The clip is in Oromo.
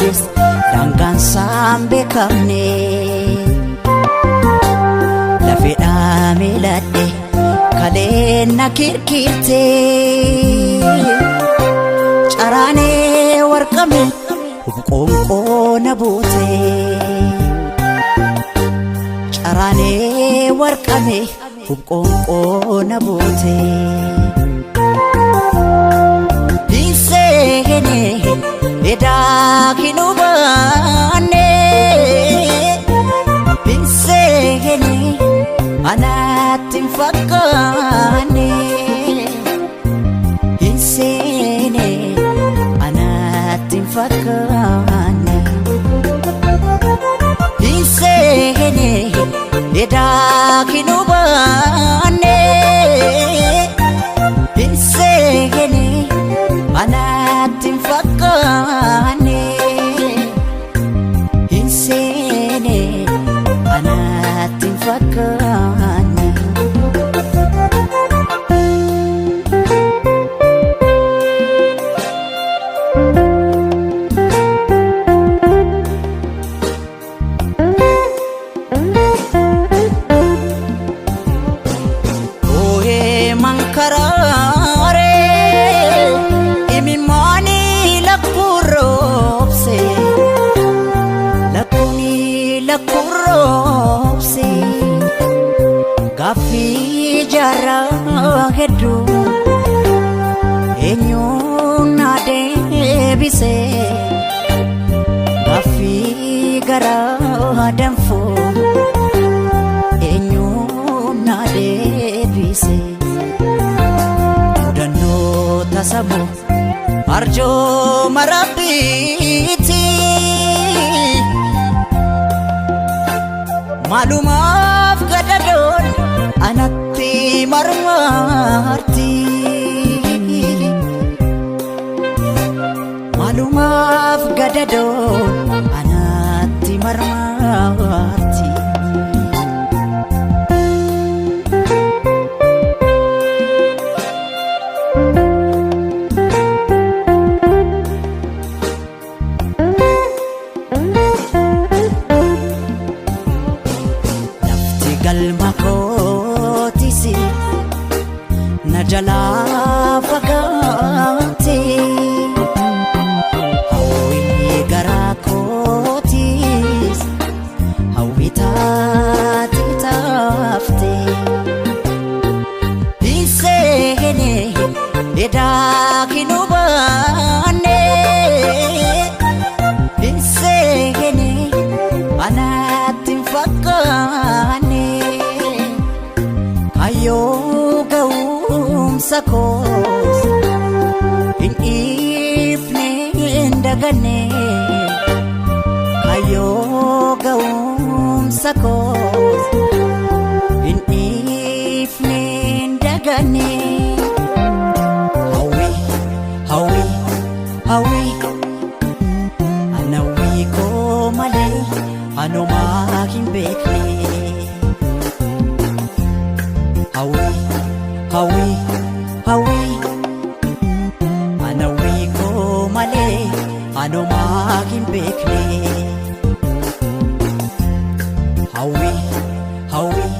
kootis daangaan saambee qabne lafedhaa miiladhe kaleen na kirkirte caraanee warqame hubqoonqoo na buute caraanee warqame hubqoonqoo na buute hinseenee edaa kinubaanee hinseenee anaatti hin fakkaanne hinseenee anaatti hin fakkaanne hinseenee edaa kinubaanee hinseenee anaatti hin fakkaanne hinseenee anaatti hin fakkaanne ooyee mankaraare imimmaani lakkurroobse lakkuni lakkurroobse gaaffii jaarraa hedduu eenyuun na deebise gaaffii garaa danfoo eenyuun na deebise mudannoo tasamoo arjoo marabbiiti maalumaaf gadadoon anatti marmarti maalumaaf gadadoon anatti marmarti galma kootisi na jalaa fagaate hawwii garaa kootis hawwii taate taafte hinseenee edaa kinubaanee hinseenee anaatti hin fakkaanne kayyoo ga'umsa koos hin dhiifne hin daganne kayyoo ga'umsa koos hin dhiifne hin daganne hawwii hawwii hawwii anawwii koo malee anumaa hin beekne hawwii hawwii hawwii anawwii koo malee anumaa hin beekne hawwii hawwii